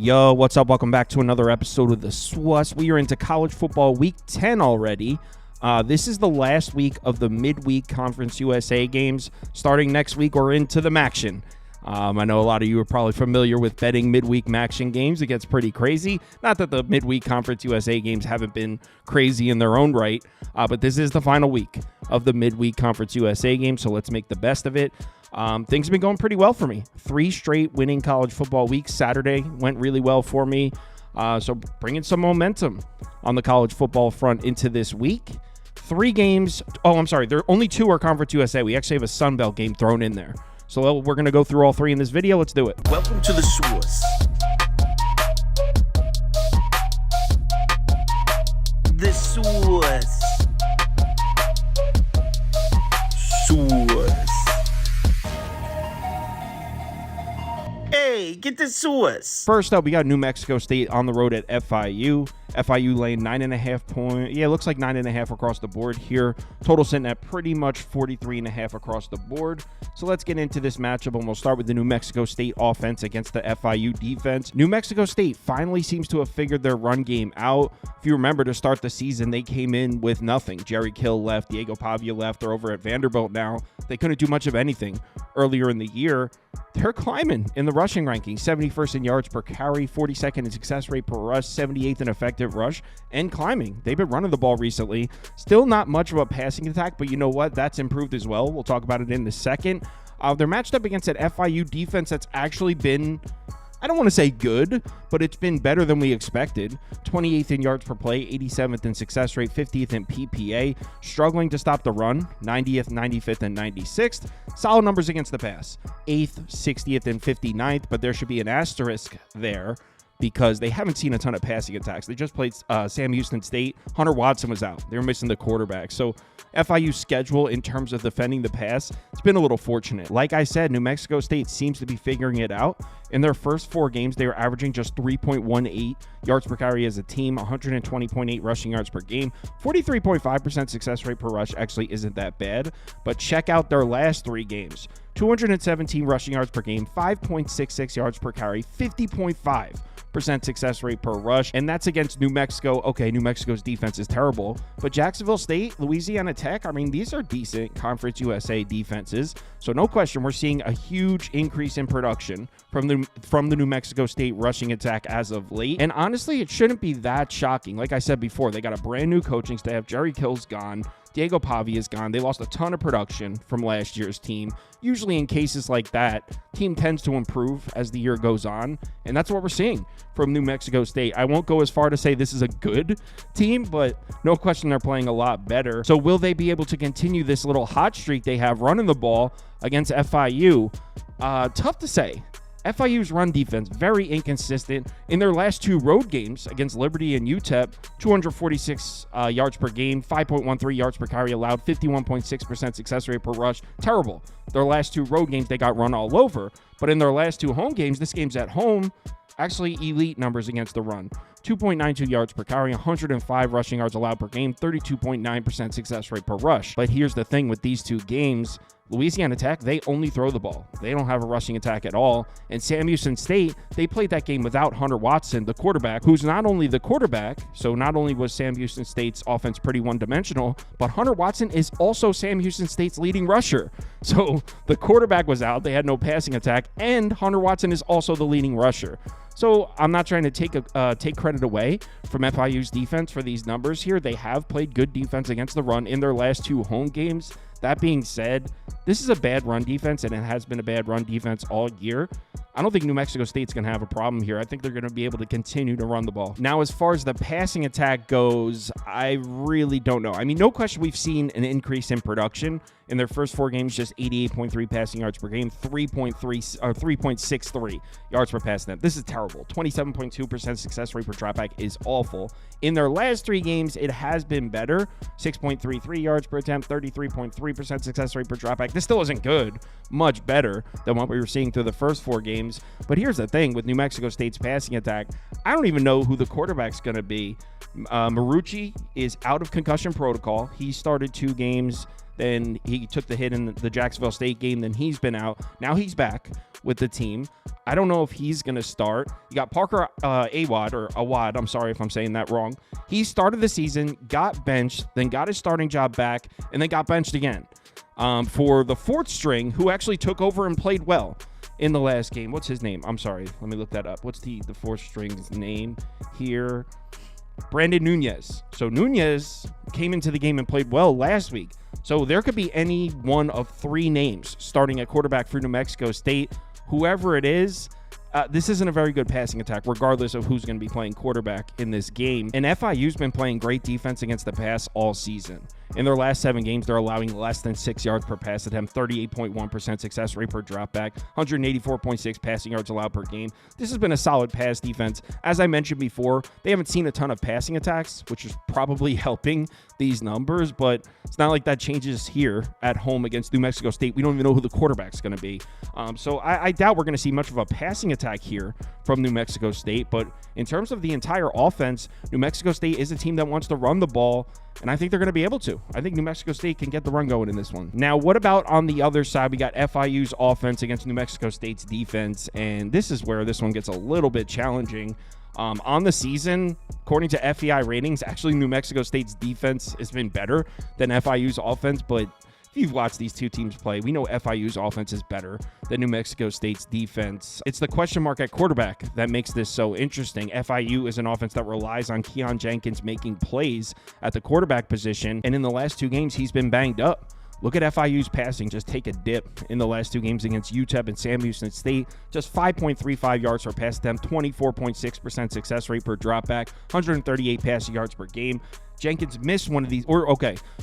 Yo, what's up? Welcome back to another episode of the SWUS. We are into college football week 10 already. This is the last week of the midweek Conference USA games. Starting next week, we're into the Maction. I know a lot of you are probably familiar with betting midweek Maction games. It gets pretty crazy. Not that the midweek Conference USA games haven't been crazy in their own right, but this is the final week of the midweek Conference USA games, so let's make the best of it. Things have been going pretty well for me. 3 straight winning college football weeks. Saturday went really well for me. So bringing some momentum on the college football front into this week. 3 games. Oh, I'm sorry. Only 2 are Conference USA. We actually have a Sun Belt game thrown in there. So we're going to go through all 3 in this video. Let's do it. Welcome to the SWUS. The SWUS. SWUS. Hey, get the SWUS. First up, we got New Mexico State on the road at FIU. FIU laying 9.5 points. Yeah, it looks like 9.5 across the board here. Total sitting at pretty much 43.5 across the board. So let's get into this matchup, and we'll start with the New Mexico State offense against the FIU defense. New Mexico State finally seems to have figured their run game out. If you remember, to start the season, they came in with nothing. Jerry Kill left. Diego Pavia left. They're over at Vanderbilt now. They couldn't do much of anything earlier in the year. They're climbing in the rushing rankings. 71st in yards per carry, 42nd in success rate per rush, 78th in effective rush, and climbing. They've been running the ball recently. Still not much of a passing attack, but you know what? That's improved as well. We'll talk about it in a second. They're matched up against an FIU defense that's actually been, I don't want to say good, but it's been better than we expected. 28th in yards per play, 87th in success rate, 50th in PPA. Struggling to stop the run, 90th, 95th, and 96th. Solid numbers against the pass, 8th, 60th, and 59th, but there should be an asterisk there because they haven't seen a ton of passing attacks. They just played Sam Houston State. Hunter Watson was out. They were missing the quarterback. So FIU's schedule in terms of defending the pass, it's been a little fortunate. Like I said, New Mexico State seems to be figuring it out. In their first 4 games, they were averaging just 3.18 yards per carry as a team, 120.8 rushing yards per game, 43.5% success rate per rush actually isn't that bad. But check out their last 3 games. 217 rushing yards per game, 5.66 yards per carry, 50.5% success rate per rush, and that's against New Mexico. Okay, New Mexico's defense is terrible, but Jacksonville State, Louisiana Tech, I mean, these are decent Conference USA defenses, so no question we're seeing a huge increase in production from the New Mexico State rushing attack as of late, and honestly, it shouldn't be that shocking. Like I said before, they got a brand new coaching staff. Jerry Kill's gone. Diego Pavia is gone. They lost a ton of production from last year's team. Usually in cases like that, team tends to improve as the year goes on, and that's what we're seeing from New Mexico State. I won't go as far to say this is a good team, but no question they're playing a lot better. So will they be able to continue this little hot streak they have running the ball against FIU? Tough to say. FIU's run defense, very inconsistent. In their last 2 road games against Liberty and UTEP, 246 yards per game, 5.13 yards per carry allowed, 51.6% success rate per rush. Terrible. Their last 2 road games, they got run all over. But in their last 2 home games, this game's at home, actually elite numbers against the run. 2.92 yards per carry, 105 rushing yards allowed per game, 32.9% success rate per rush. But here's the thing with these 2 games. Louisiana Tech, they only throw the ball. They don't have a rushing attack at all. And Sam Houston State, they played that game without Hunter Watson, the quarterback, who's not only the quarterback, so not only was Sam Houston State's offense pretty one-dimensional, but Hunter Watson is also Sam Houston State's leading rusher. So the quarterback was out, they had no passing attack, and Hunter Watson is also the leading rusher. So I'm not trying to take credit away from FIU's defense for these numbers here. They have played good defense against the run in their last 2 home games. That being said, this is a bad run defense, and it has been a bad run defense all year. I don't think New Mexico State's going to have a problem here. I think they're going to be able to continue to run the ball. Now, as far as the passing attack goes, I really don't know. I mean, no question we've seen an increase in production. In their first 4 games, just 88.3 passing yards per game, 3.63 yards per pass attempt. This is terrible. 27.2% success rate per dropback is awful. In their last 3 games, it has been better. 6.33 yards per attempt, 33.3% success rate per dropback. This still isn't good. Much better than what we were seeing through the first 4 games. But here's the thing with New Mexico State's passing attack. I don't even know who the quarterback's going to be. Marucci is out of concussion protocol. He started 2 games Then he took the hit in the Jacksonville State game. Then he's been out. Now he's back with the team. I don't know if he's going to start. You got Parker Awad. I'm sorry if I'm saying that wrong. He started the season, got benched, then got his starting job back, and then got benched again for the fourth string, who actually took over and played well in the last game. What's his name? I'm sorry. Let me look that up. What's the fourth string's name here? Brandon Nunez. So Nunez came into the game and played well last week. So there could be any one of three names starting at quarterback for New Mexico State. Whoever it is, this isn't a very good passing attack, regardless of who's going to be playing quarterback in this game. And FIU's been playing great defense against the pass all season. In their last 7 games, they're allowing less than 6 yards per pass attempt, 38.1% success rate per dropback, 184.6 passing yards allowed per game. This has been a solid pass defense. As I mentioned before, they haven't seen a ton of passing attacks, which is probably helping these numbers, but it's not like that changes here at home against New Mexico State. We don't even know who the quarterback's going to be. So I doubt we're going to see much of a passing attack here from New Mexico State, but in terms of the entire offense, New Mexico State is a team that wants to run the ball, and I think they're going to be able to. I think New Mexico State can get the run going in this one. Now, what about on the other side? We got FIU's offense against New Mexico State's defense, and this is where this one gets a little bit challenging. On the season, according to FEI ratings, actually New Mexico State's defense has been better than FIU's offense, but if you've watched these two teams play, we know FIU's offense is better than New Mexico State's defense. It's the question mark at quarterback that makes this so interesting. FIU is an offense that relies on Keon Jenkins making plays at the quarterback position, and in the last 2 games, he's been banged up. Look at FIU's passing just take a dip in the last 2 games against UTEP and Sam Houston State. Just 5.35 yards per pass attempt, 24.6% success rate per dropback, 138 passing yards per game. Jenkins missed one of these,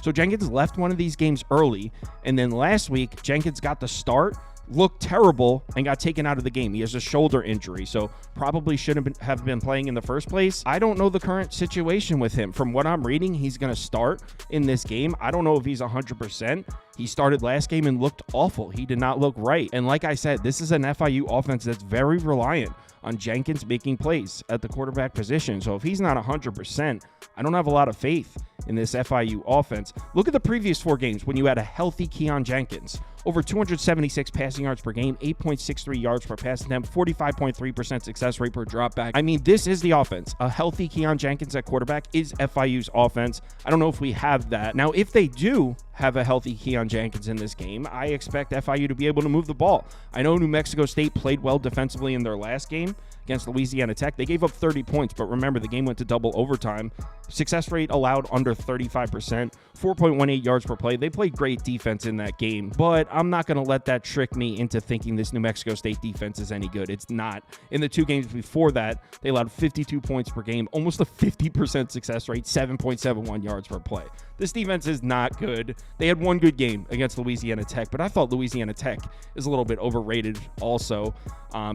so Jenkins left one of these games early, and then last week, Jenkins got the start, looked terrible, and got taken out of the game. He has a shoulder injury, so probably shouldn't have been playing in the first place. I don't know the current situation with him. From what I'm reading, he's going to start in this game. I don't know if he's 100%. He started last game and looked awful. He did not look right. And like I said, this is an FIU offense that's very reliant on Jenkins making plays at the quarterback position. So if he's not 100%, I don't have a lot of faith in this FIU offense. Look at the previous 4 games when you had a healthy Keon Jenkins. Over 276 passing yards per game, 8.63 yards per pass attempt, 45.3% success rate per dropback. I mean, this is the offense. A healthy Keon Jenkins at quarterback is FIU's offense. I don't know if we have that. Now, if they do have a healthy Keon Jenkins in this game, I expect FIU to be able to move the ball. I know New Mexico State played well defensively in their last game against Louisiana Tech. They gave up 30 points, but remember, the game went to double overtime. Success rate allowed under 35%, 4.18 yards per play. They played great defense in that game, but I'm not going to let that trick me into thinking this New Mexico State defense is any good. It's not. In the 2 games before that, they allowed 52 points per game, almost a 50% success rate, 7.71 yards per play. This defense is not good. They had 1 good game against Louisiana Tech, but I thought Louisiana Tech is a little bit overrated also.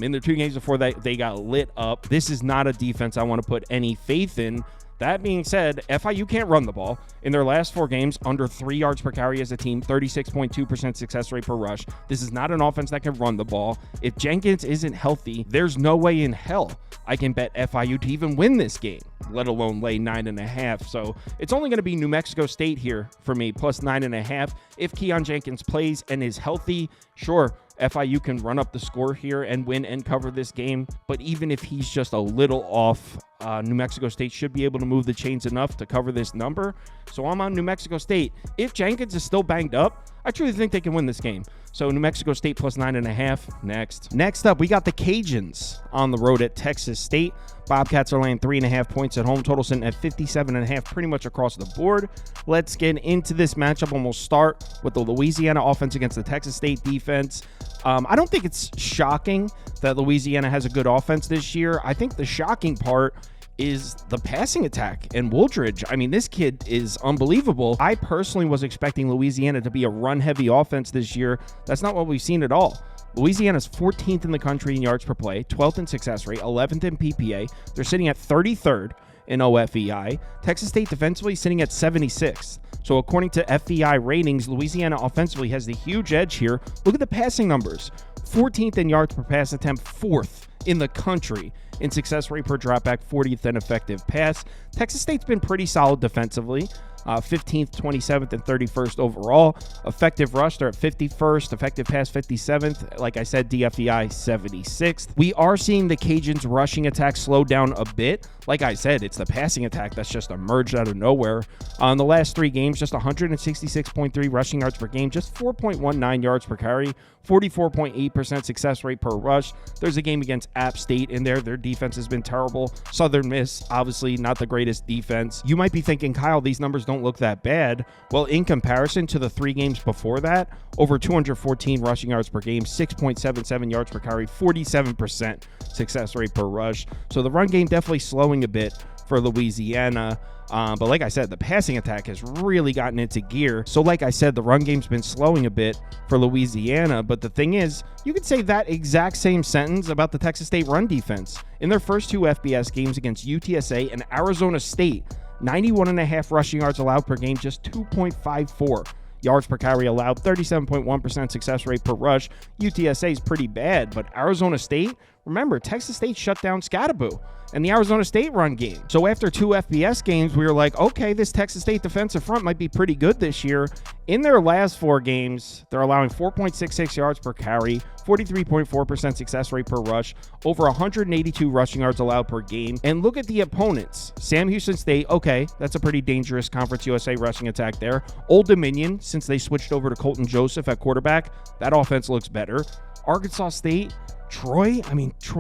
In the 2 games before that, they got lit up. This is not a defense I want to put any faith in. That being said, FIU can't run the ball. In their last 4 games, under 3 yards per carry as a team, 36.2% success rate per rush. This is not an offense that can run the ball. If Jenkins isn't healthy, there's no way in hell I can bet FIU to even win this game, let alone lay 9.5. So it's only going to be New Mexico State here for me, plus 9.5. If Keon Jenkins plays and is healthy, sure, FIU can run up the score here and win and cover this game. But even if he's just a little off, New Mexico State should be able to move the chains enough to cover this number. So I'm on New Mexico State. If Jenkins is still banged up, I truly think they can win this game. So New Mexico State plus 9.5 next. Next up, we got the Cajuns on the road at Texas State. Bobcats are laying 3.5 points at home. Total sitting at 57.5 pretty much across the board. Let's get into this matchup, and we'll start with the Louisiana offense against the Texas State defense. I don't think it's shocking that Louisiana has a good offense this year. I think the shocking part is the passing attack and Wooldridge. I mean, this kid is unbelievable. I personally was expecting Louisiana to be a run-heavy offense this year. That's not what we've seen at all. Louisiana's 14th in the country in yards per play, 12th in success rate, 11th in PPA. They're sitting at 33rd in OFEI. Texas State defensively sitting at 76th. So according to FEI ratings, Louisiana offensively has the huge edge here. Look at the passing numbers. 14th in yards per pass attempt, 4th in the country in success rate per dropback, 40th in effective pass. Texas State's been pretty solid defensively. 15th, 27th, and 31st overall. Effective rush, they're at 51st. Effective pass, 57th. Like I said, DFEI, 76th. We are seeing the Cajuns' rushing attack slow down a bit. Like I said, it's the passing attack that's just emerged out of nowhere. In the last 3 games, just 166.3 rushing yards per game, just 4.19 yards per carry, 44.8% success rate per rush. There's a game against App State in there. Their defense has been terrible. Southern Miss, obviously not the greatest defense. You might be thinking, Kyle, these numbers don't look that bad. Well, in comparison to the 3 games before that, over 214 rushing yards per game, 6.77 yards per carry, 47% success rate per rush. So the run game definitely slowing a bit for Louisiana. But like I said, the passing attack has really gotten into gear. So like I said, the run game's been slowing a bit for Louisiana. But the thing is, you could say that exact same sentence about the Texas State run defense. In their first 2 FBS games against UTSA and Arizona State, 91.5 rushing yards allowed per game, just 2.54 yards per carry allowed, 37.1% success rate per rush. UTSA is pretty bad, but Arizona State, remember, Texas State shut down Scattaboo and the Arizona State run game. So after 2 FBS games, we were like, okay, this Texas State defensive front might be pretty good this year. In their last 4 games, they're allowing 4.66 yards per carry, 43.4% success rate per rush, over 182 rushing yards allowed per game. And look at the opponents. Sam Houston State, okay, that's a pretty dangerous Conference USA rushing attack there. Old Dominion, since they switched over to Colton Joseph at quarterback, that offense looks better. Arkansas State, Troy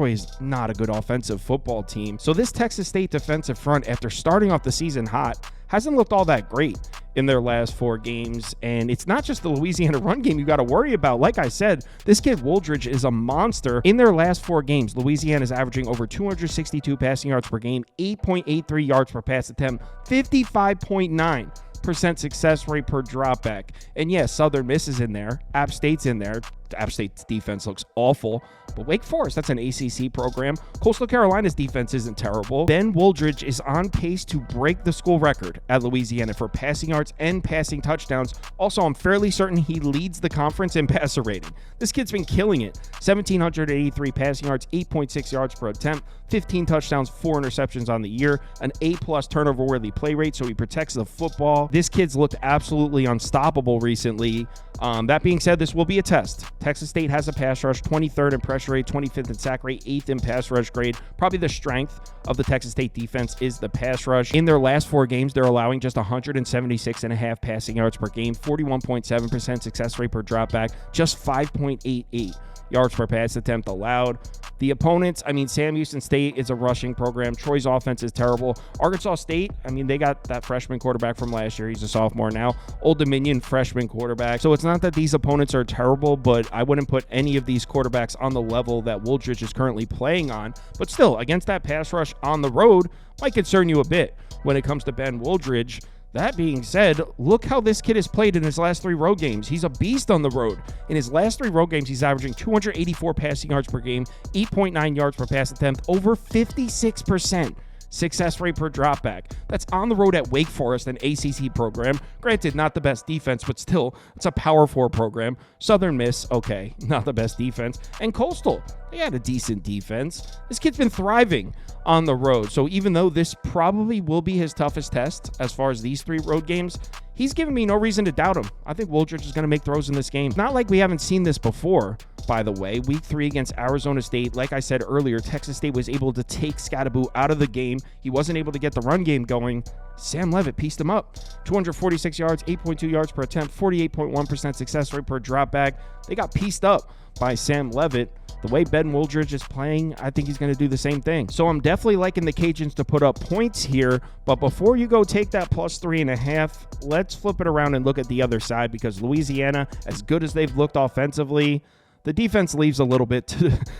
is not a good offensive football team. So this Texas State defensive front, after starting off the season hot, hasn't looked all that great in their last 4 games. And it's not just the Louisiana run game you got to worry about. Like I said, this kid Wooldridge is a monster. In their last 4 games, Louisiana is averaging over 262 passing yards per game, 8.83 yards per pass attempt, 55.9% success rate per dropback. And yes, Southern Miss is in there. App State's in there. App State's defense looks awful. But Wake Forest, that's an ACC program. Coastal Carolina's defense isn't terrible. Ben Wooldridge is on pace to break the school record at Louisiana for passing yards and passing touchdowns. Also, I'm fairly certain he leads the conference in passer rating. This kid's been killing it. 1,783 passing yards, 8.6 yards per attempt, 15 touchdowns, 4 interceptions on the year, an A+ turnover-worthy play rate, so he protects the football. This kid's looked absolutely unstoppable recently. That being said, this will be a test. Texas State has a pass rush, 23rd in pressure rate, 25th in sack rate, 8th in pass rush grade. Probably the strength of the Texas State defense is the pass rush. In their last 4 games, they're allowing just 176.5 passing yards per game, 41.7% success rate per dropback, just 5.88 yards per pass attempt allowed. The opponents, Sam Houston State is a rushing program. Troy's offense is terrible. Arkansas State, they got that freshman quarterback from last year. He's a sophomore now. Old Dominion freshman quarterback. So it's not that these opponents are terrible, but I wouldn't put any of these quarterbacks on the level that Wooldridge is currently playing on. But still, against that pass rush on the road might concern you a bit when it comes to Ben Wooldridge. That being said, look how this kid has played in his last 3 road games. He's a beast on the road. In his last 3 road games, he's averaging 284 passing yards per game, 8.9 yards per pass attempt, over 56% success rate per dropback. That's on the road at Wake Forest, an ACC program. Granted, not the best defense, but still, it's a Power 4 program. Southern Miss, okay, not the best defense. And Coastal, they had a decent defense. This kid's been thriving on the road. So even though this probably will be his toughest test as far as these 3 road games, he's given me no reason to doubt him. I think Wooldridge is going to make throws in this game. Not like we haven't seen this before, by the way. Week 3 against Arizona State, like I said earlier, Texas State was able to take Scattaboo out of the game. He wasn't able to get the run game going. Sam Levitt pieced him up. 246 yards, 8.2 yards per attempt, 48.1% success rate per dropback. They got pieced up by Sam Levitt. The way Ben Wooldridge is playing, I think he's going to do the same thing. So I'm definitely liking the Cajuns to put up points here. But before you go take that plus 3.5, let's flip it around and look at the other side, because Louisiana, as good as they've looked offensively, the defense leaves a little bit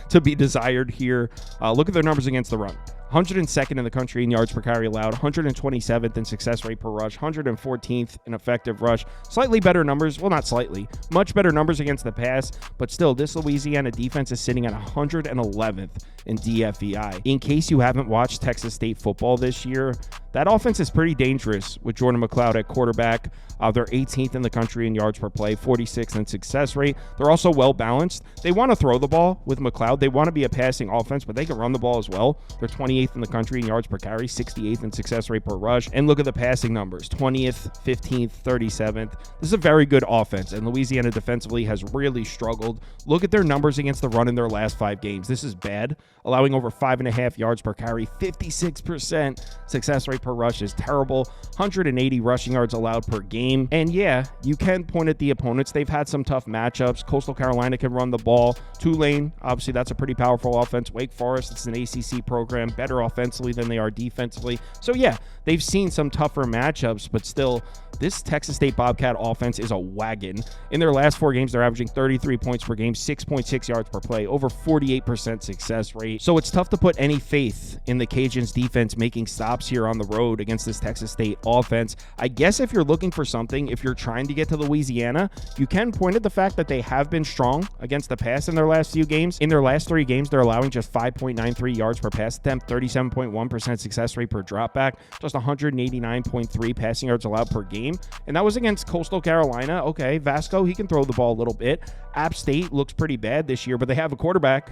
to be desired here. Look at their numbers against the run. 102nd in the country in yards per carry allowed, 127th in success rate per rush, 114th in effective rush. Slightly better numbers, well, not slightly, much better numbers against the pass, but still, this Louisiana defense is sitting at 111th in DFEI. In case you haven't watched Texas State football this year, That offense is pretty dangerous with Jordan McLeod at quarterback. They're 18th in the country in yards per play, 46th in success rate. They're also well balanced. They want to throw the ball with McLeod. They want to be a passing offense, but they can run the ball as well. They're 28th in the country in yards per carry, 68th in success rate per rush. And look at the passing numbers, 20th, 15th, 37th. This is a very good offense, and Louisiana defensively has really struggled. Look at their numbers against the run in their last 5 games. This is bad, allowing over 5.5 yards per carry, 56% success rate per rush is terrible, 180 rushing yards allowed per game. And yeah, you can point at the opponents. They've had some tough matchups. Coastal Carolina can run the ball. Tulane, obviously that's a pretty powerful offense. Wake Forest, it's an ACC program, better offensively than they are defensively. So yeah, they've seen some tougher matchups, but still, this Texas State Bobcat offense is a wagon. In their last 4 games, they're averaging 33 points per game, 6.6 yards per play, over 48% success rate. So it's tough to put any faith in the Cajuns defense making stops here on the road against this Texas State offense. I guess if you're looking for something, if you're trying to get to Louisiana, you can point at the fact that they have been strong against the pass in their last few games. In their last 3 games, they're allowing just 5.93 yards per pass attempt, 37.1% success rate per dropback, just 189.3 passing yards allowed per game. And that was against Coastal Carolina. Okay, Vasco, he can throw the ball a little bit. App State looks pretty bad this year, but they have a quarterback.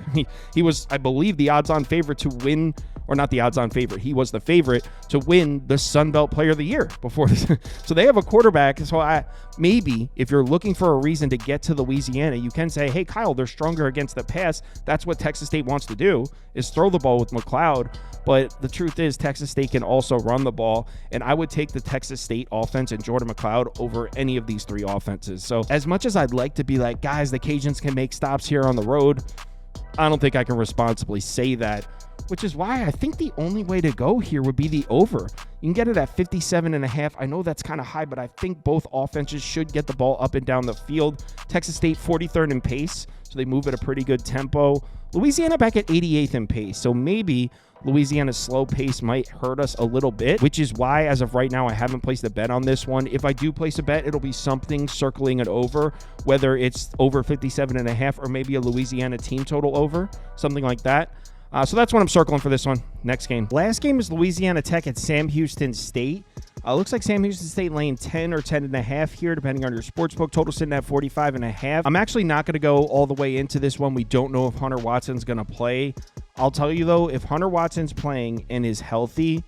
He was, I believe, the odds-on favorite to win, or not the odds-on favorite. He was the favorite to win the Sun Belt Player of the Year before this. So they have a quarterback. So maybe if you're looking for a reason to get to Louisiana, you can say, hey, Kyle, they're stronger against the pass. That's what Texas State wants to do, is throw the ball with McLeod. But the truth is, Texas State can also run the ball, and I would take the Texas State offense and Jordan McLeod over any of these 3 offenses. So as much as I'd like to be like, guys, the Cajuns can make stops here on the road, I don't think I can responsibly say that, which is why I think the only way to go here would be the over. You can get it at 57.5. I know that's kind of high, but I think both offenses should get the ball up and down the field. Texas State 43rd in pace, so they move at a pretty good tempo. Louisiana back at 88th in pace, so maybe Louisiana's slow pace might hurt us a little bit, which is why, as of right now, I haven't placed a bet on this one. If I do place a bet, it'll be something circling it over, whether it's over 57.5 or maybe a Louisiana team total over, something like that. So that's what I'm circling for this one. Next game. Last game is Louisiana Tech at Sam Houston State. Looks like Sam Houston State laying 10 or 10.5 here, depending on your sportsbook. Total sitting at 45.5. I'm actually not going to go all the way into this one. We don't know if Hunter Watson's going to play. I'll tell you, though, if Hunter Watson's playing and is healthy,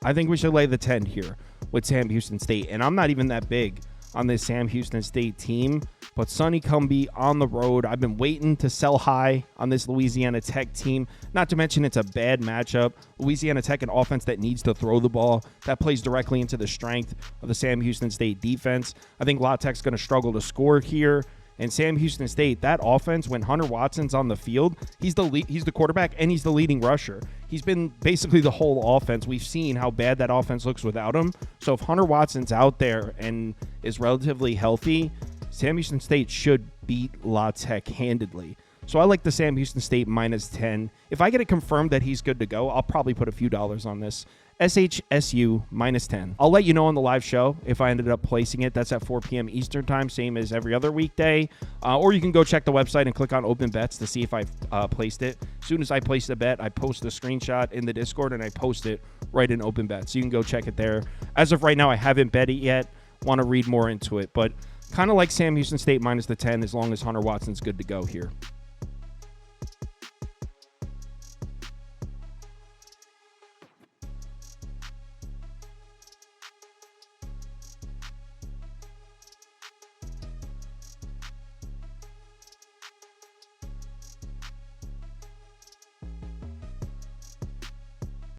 I think we should lay the 10 here with Sam Houston State. And I'm not even that big on this Sam Houston State team, but Sonny Cumbie on the road. I've been waiting to sell high on this Louisiana Tech team, not to mention it's a bad matchup. Louisiana Tech, an offense that needs to throw the ball, that plays directly into the strength of the Sam Houston State defense. I think La Tech's going to struggle to score here. And Sam Houston State, that offense, when Hunter Watson's on the field, he's the quarterback and he's the leading rusher. He's been basically the whole offense. We've seen how bad that offense looks without him. So if Hunter Watson's out there and is relatively healthy, Sam Houston State should beat La Tech handedly. So I like the Sam Houston State minus 10. If I get it confirmed that he's good to go, I'll probably put a few dollars on this. SHSU minus 10. I'll let you know on the live show if I ended up placing it. That's at 4 p.m. Eastern time, same as every other weekday. Or you can go check the website and click on open bets to see if I've placed it. As soon as I place the bet, I post the screenshot in the Discord and I post it right in open bets. So you can go check it there. As of right now, I haven't bet it yet. Want to read more into it, but kind of like Sam Houston State minus the 10 as long as Hunter Watson's good to go here.